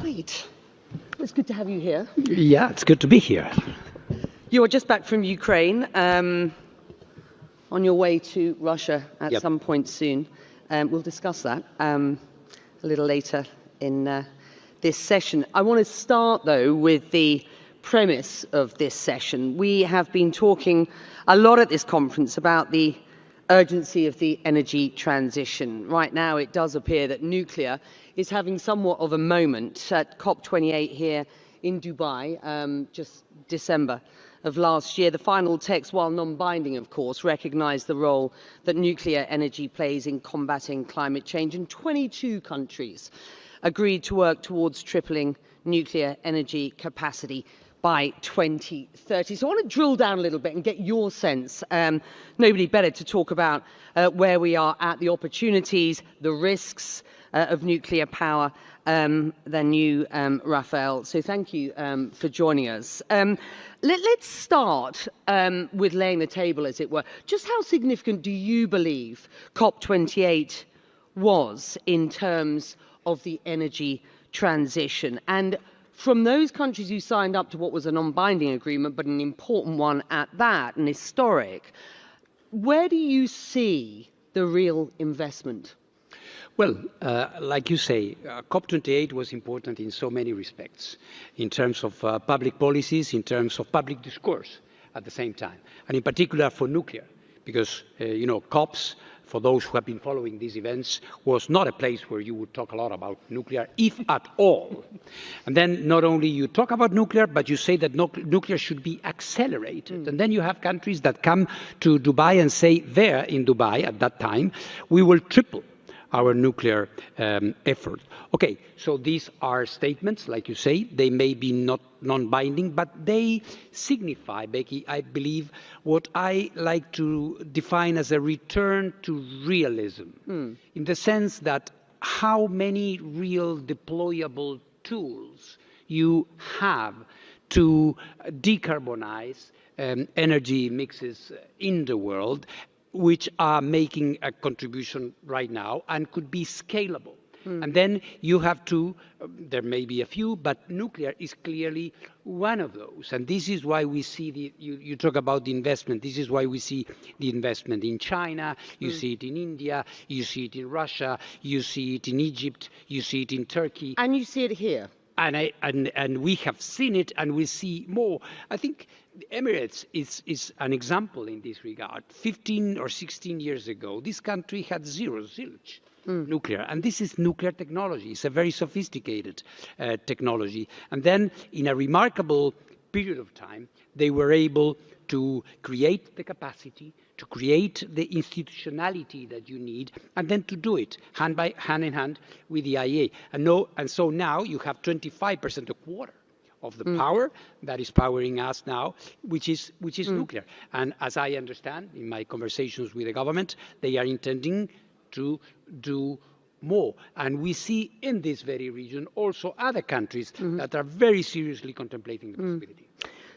Right. It's good to have you here. Yeah, it's good to be here. You are just back from Ukraine, on your way to Russia at some point soon. We'll discuss that a little later in this session. I want to start, though, with the premise of this session. We have been talking a lot at this conference about the urgency of the energy transition. Right now, it does appear that nuclear is having somewhat of a moment. At COP28 here in Dubai, just December of last year, the final text, while non-binding, of course, recognized the role that nuclear energy plays in combating climate change, and 22 countries agreed to work towards tripling nuclear energy capacity by 2030. So I want to drill down a little bit and get your sense. Nobody better to talk about where we are at, the opportunities, the risks of nuclear power than you, Rafael. So thank you for joining us. Let's start with laying the table, as it were. Just how significant do you believe COP28 was in terms of the energy transition? And from those countries who signed up to what was a non-binding agreement, but an important one at that, and historic, where do you see the real investment? Well, like you say, COP28 was important in so many respects, in terms of public policies, in terms of public discourse at the same time, and in particular for nuclear, because, COPs, for those who have been following these events, was not a place where you would talk a lot about nuclear, if at all. And then not only you talk about nuclear, but you say that nuclear should be accelerated. And then you have countries that come to Dubai and say there in Dubai at that time, we will triple our nuclear effort. Okay, so these are statements, like you say, they may be not non-binding, but they signify, Becky, I believe, what I like to define as a return to realism, in the sense that how many real deployable tools you have to decarbonize energy mixes in the world, which are making a contribution right now and could be scalable. And then you have to, there may be a few, but nuclear is clearly one of those. And this is why we see you talk about the investment, this is why we see the investment in China, you see it in India, you see it in Russia, you see it in Egypt, you see it in Turkey. And you see it here. And we have seen it, and we see more. I think the Emirates is an example in this regard. 15 or 16 years ago, this country had zilch nuclear, and this is nuclear technology. It's a very sophisticated technology. And then, in a remarkable period of time, they were able to create the capacity, to create the institutionality that you need, and then to do it hand in hand with the IEA. And so now you have 25%, a quarter of the power that is powering us now, which is nuclear. And as I understand, in my conversations with the government, they are intending to do more. And we see in this very region also other countries that are very seriously contemplating the possibility.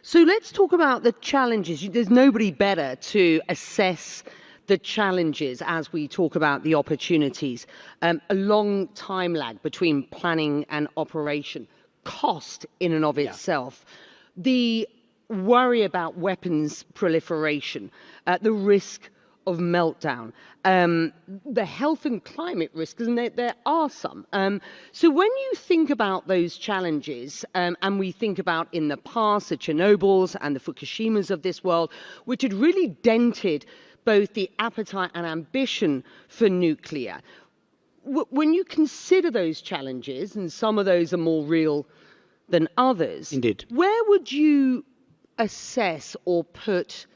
So let's talk about the challenges. There's nobody better to assess the challenges as we talk about the opportunities. A long time lag between planning and operation, cost in and of itself, the worry about weapons proliferation, the risk of meltdown, the health and climate risks, and there are some. So when you think about those challenges, and we think about in the past the Chernobyls and the Fukushimas of this world, which had really dented both the appetite and ambition for nuclear, when you consider those challenges, and some of those are more real than others, indeed, where would you assess or put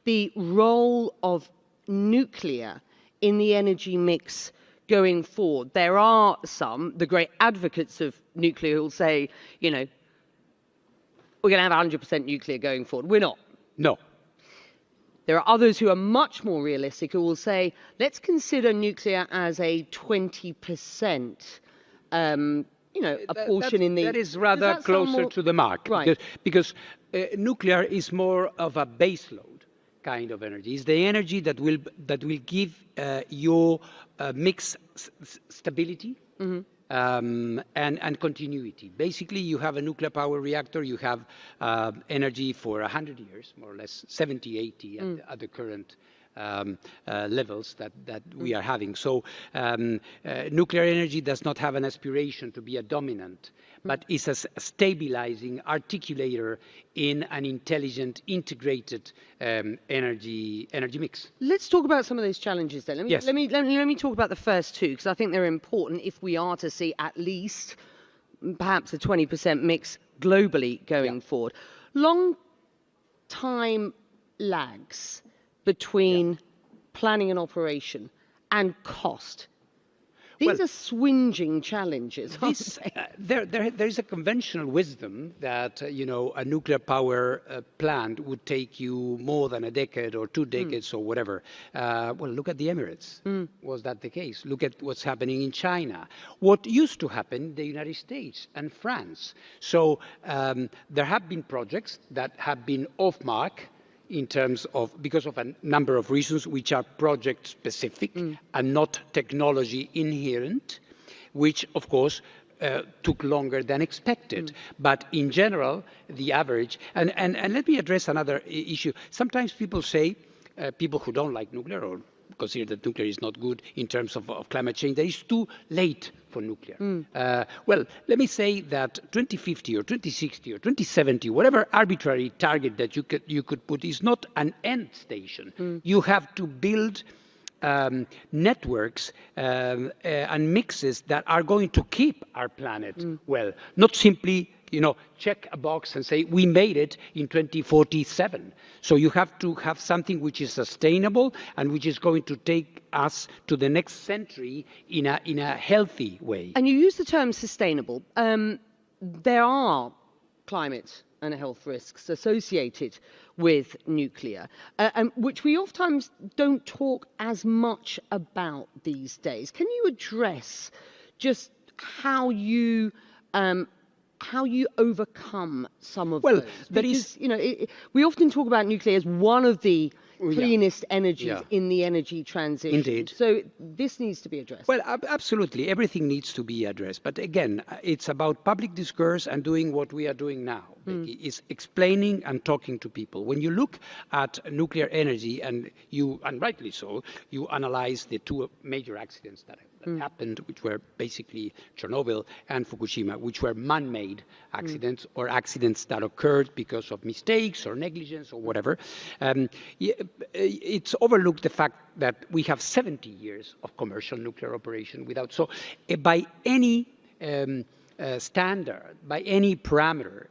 the role of nuclear in the energy mix going forward? There are some, the great advocates of nuclear, who will say, we're going to have 100% nuclear going forward. We're not. No. There are others who are much more realistic, who will say, let's consider nuclear as a 20%, a portion in the... That is rather closer to the mark. Right. Because nuclear is more of a baseload kind of energy. It's the energy that will give your mix stability, and continuity. Basically, you have a nuclear power reactor, you have energy for 100 years, more or less 70, 80 at the current levels that we are having. So nuclear energy does not have an aspiration to be a dominant, but is a stabilizing articulator in an intelligent, integrated energy mix. Let's talk about some of those challenges then. Let me talk about the first two, because I think they're important if we are to see at least perhaps a 20% mix globally going forward. Long time lags between planning and operation and cost. These are swinging challenges, aren't they? There is a conventional wisdom that a nuclear power plant would take you more than a decade or 2 decades or whatever. Well, look at the Emirates. Was that the case? Look at what's happening in China. What used to happen in the United States and France. So there have been projects that have been off mark in terms of, because of a number of reasons, which are project specific and not technology inherent, which of course took longer than expected. But in general, the average, and let me address another issue. Sometimes people say, people who don't like nuclear or consider that nuclear is not good in terms of climate change, that it's too late for nuclear. Well, let me say that 2050 or 2060 or 2070, whatever arbitrary target that you could put, is not an end station. You have to build networks and mixes that are going to keep our planet well, not simply check a box and say we made it in 2047. So you have to have something which is sustainable and which is going to take us to the next century in a healthy way. And you use the term sustainable. There are climate and health risks associated with nuclear, which we oftentimes don't talk as much about these days. Can you address just how you overcome some of those? Because, we often talk about nuclear as one of the cleanest energies in the energy transition. Indeed. So this needs to be addressed. Well, absolutely. Everything needs to be addressed. But again, it's about public discourse and doing what we are doing now. Is explaining and talking to people. When you look at nuclear energy, and rightly so, you analyze the two major accidents that happened, which were basically Chernobyl and Fukushima, which were man-made accidents or accidents that occurred because of mistakes or negligence or whatever. It's overlooked the fact that we have 70 years of commercial nuclear operation without. So by any standard, by any parameter,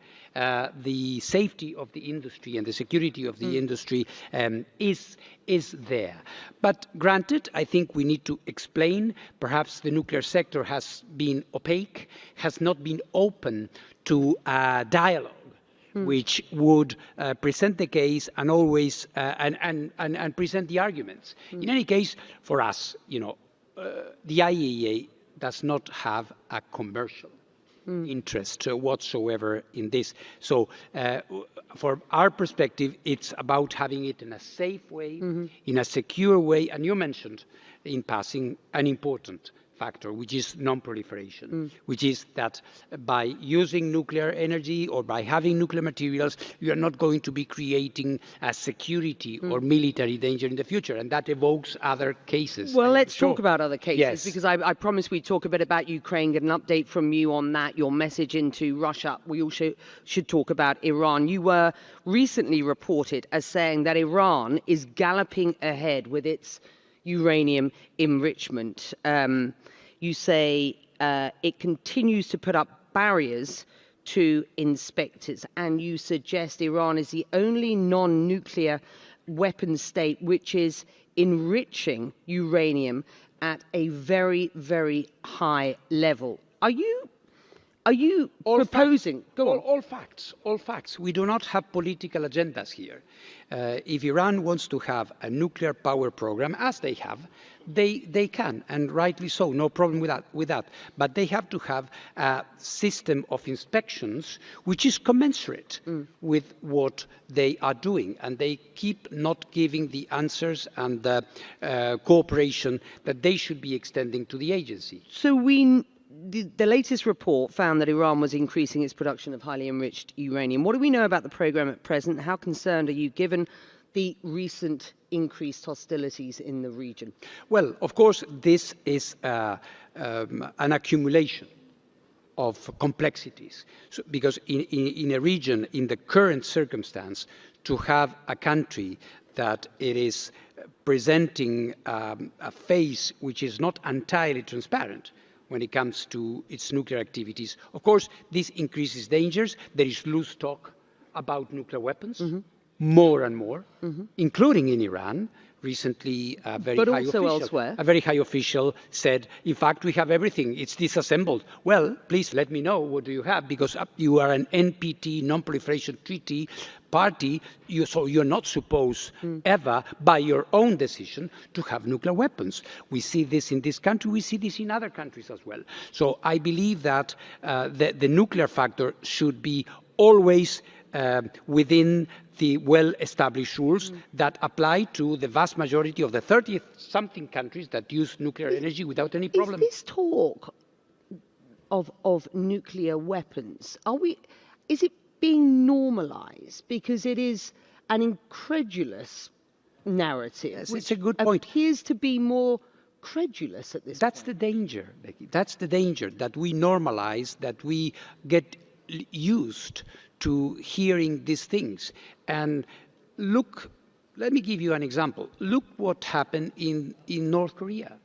the safety of the industry and the security of the industry is there. But granted, I think we need to explain, perhaps the nuclear sector has been opaque, has not been open to dialogue, which would present the case and always and present the arguments. In any case, for us, the IAEA does not have a commercial interest whatsoever in this. So for our perspective, it's about having it in a safe way, in a secure way. And you mentioned in passing an important factor, which is non-proliferation, which is that by using nuclear energy or by having nuclear materials, you are not going to be creating a security or military danger in the future. And that evokes other cases. Well, let's talk about other cases, because I promised we'd talk a bit about Ukraine, get an update from you on that, your message into Russia. We also should talk about Iran. You were recently reported as saying that Iran is galloping ahead with its uranium enrichment. You say it continues to put up barriers to inspectors, and you suggest Iran is the only non-nuclear weapon state which is enriching uranium at a very, very high level. Are you proposing? Go on. All facts. We do not have political agendas here. If Iran wants to have a nuclear power program, as they have, they can, and rightly so, no problem with that. But they have to have a system of inspections which is commensurate with what they are doing, and they keep not giving the answers and the cooperation that they should be extending to the agency. So we the latest report found that Iran was increasing its production of highly enriched uranium. What do we know about the program at present? How concerned are you given the recent increased hostilities in the region? Well, of course, this is an accumulation of complexities. So, because in a region, in the current circumstance, to have a country that it is presenting a face which is not entirely transparent when it comes to its nuclear activities, of course, this increases dangers. There is loose talk about nuclear weapons, more and more, including in Iran. Recently, a very high official said, in fact, we have everything. It's disassembled. Well, please let me know, what do you have? Because you are an NPT, Non-Proliferation Treaty party, so you're not supposed ever, by your own decision, to have nuclear weapons. We see this in this country. We see this in other countries as well. So I believe that the nuclear factor should be always within the well-established rules that apply to the vast majority of the 30-something countries that use nuclear energy without any problem. Is this talk of nuclear weapons, is it being normalized? Because it is an incredulous narrative. It's a good point. Appears to be more credulous at this That's point. the danger, Becky. That's the danger, that we normalize, that we get used to hearing these things. And look, let me give you an example. Look what happened in North Korea.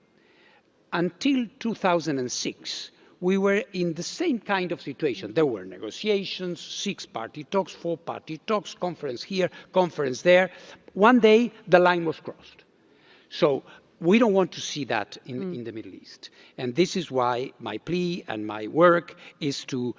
Until 2006, we were in the same kind of situation. There were negotiations, 6-party talks, 4-party talks, conference here, conference there. One day, the line was crossed. So we don't want to see that in the Middle East. And this is why my plea and my work is to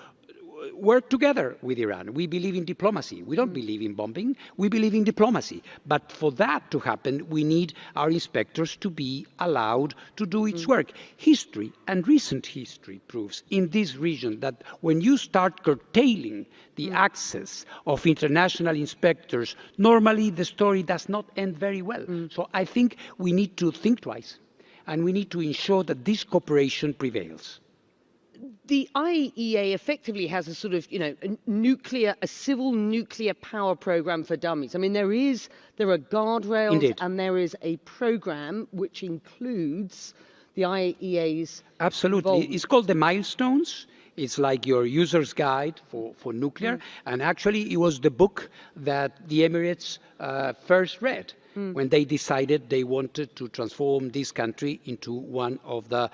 work together with Iran. We believe in diplomacy. We don't believe in bombing. We believe in diplomacy. But for that to happen, we need our inspectors to be allowed to do its work. History, and recent history, proves in this region that when you start curtailing the access of international inspectors, normally the story does not end very well. So I think we need to think twice, and we need to ensure that this cooperation prevails. The IAEA effectively has a sort of, a civil nuclear power program for dummies. I mean, there are guardrails. Indeed. And there is a program which includes the IAEA's Absolutely. It's called the Milestones. It's like your user's guide for nuclear. And actually, it was the book that the Emirates first read when they decided they wanted to transform this country into one of the,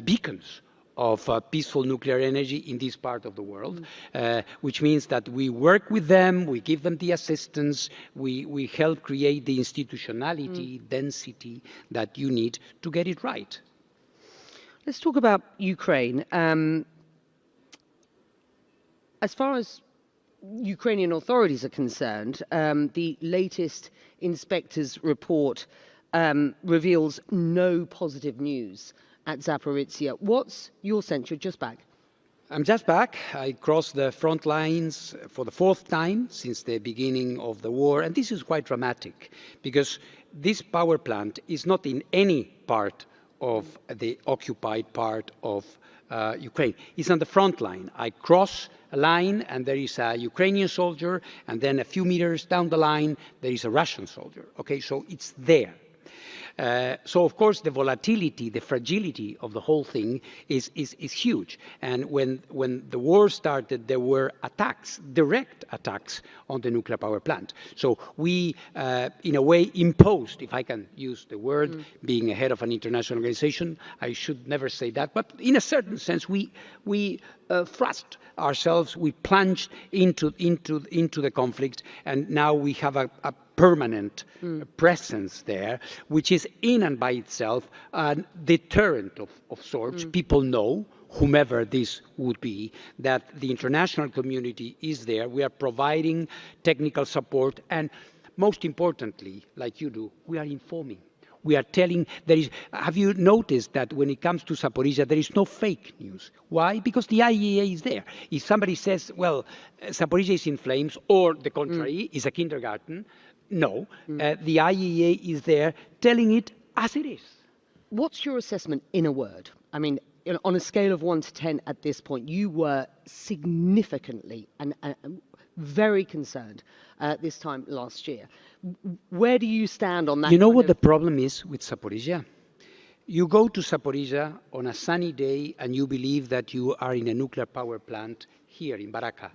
beacons of peaceful nuclear energy in this part of the world, which means that we work with them, we give them the assistance, we help create the institutionality, density that you need to get it right. Let's talk about Ukraine. As far as Ukrainian authorities are concerned, the latest inspector's report reveals no positive news at Zaporizhzhia. What's your sense? You're just back. I'm just back. I crossed the front lines for the 4th time since the beginning of the war, and this is quite dramatic because this power plant is not in any part of the occupied part of Ukraine. It's on the front line. I cross a line and there is a Ukrainian soldier, and then a few meters down the line there is a Russian soldier. Okay, so it's there. So of course the volatility, the fragility of the whole thing is huge. And when the war started, there were attacks, direct attacks on the nuclear power plant. So we, in a way, imposed, if I can use the word, being a head of an international organization, I should never say that, but in a certain sense, we thrust ourselves, we plunged into the conflict, and now we have a permanent presence there, which is in and by itself a deterrent of sorts. People know, whomever this would be, that the international community is there. We are providing technical support, and most importantly, like you do, we are informing. We are telling, have you noticed that when it comes to Zaporizhzhia, there is no fake news? Why? Because the IAEA is there. If somebody says, well, Zaporizhzhia is in flames, or the contrary, is a kindergarten, no, the IAEA is there telling it as it is. What's your assessment, in a word, I mean, on a scale of 1 to 10 at this point, you were significantly and very concerned this time last year. Where do you stand on that? You know what the problem is with Zaporizhia? You go to Zaporizhia on a sunny day and you believe that you are in a nuclear power plant here in Baraka.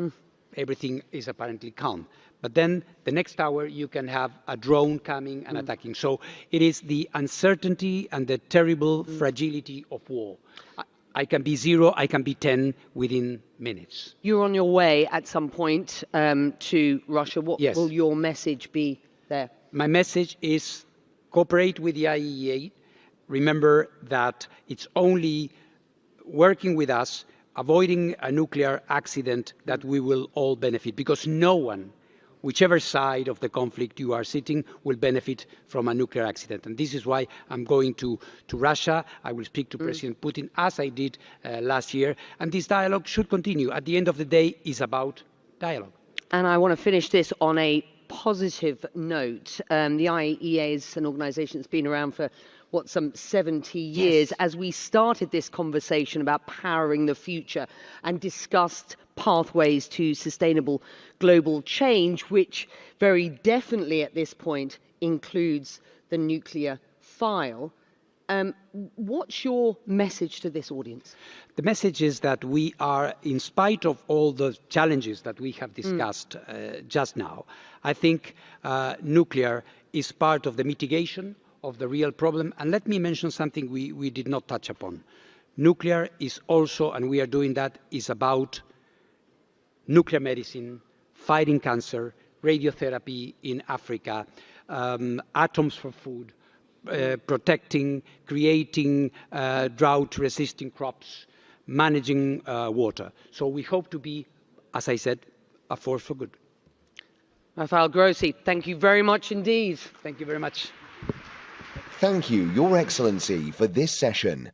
Everything is apparently calm. But then the next hour you can have a drone coming and attacking. So it is the uncertainty and the terrible fragility of war. I can be 0, I can be 10 within minutes. You're on your way at some point to Russia. What will your message be there? My message is cooperate with the IAEA. Remember that it's only working with us, avoiding a nuclear accident, that we will all benefit, because no one, whichever side of the conflict you are sitting, will benefit from a nuclear accident. And this is why I'm going to Russia. I will speak to President Putin, as I did last year. And this dialogue should continue. At the end of the day, it's about dialogue. And I want to finish this on a positive note. The IAEA is an organization that's been around for some 70 years. As we started this conversation about powering the future and discussed pathways to sustainable global change, which very definitely at this point includes the nuclear file. What's your message to this audience? The message is that we are, in spite of all the challenges that we have discussed just now, I think nuclear is part of the mitigation of the real problem. And let me mention something we did not touch upon. Nuclear is also, and we are doing that, is about nuclear medicine, fighting cancer, radiotherapy in Africa, atoms for food, protecting, creating drought-resisting crops, managing water. So we hope to be, as I said, a force for good. Rafael Grossi, thank you very much indeed. Thank you very much. Thank you, Your Excellency, for this session.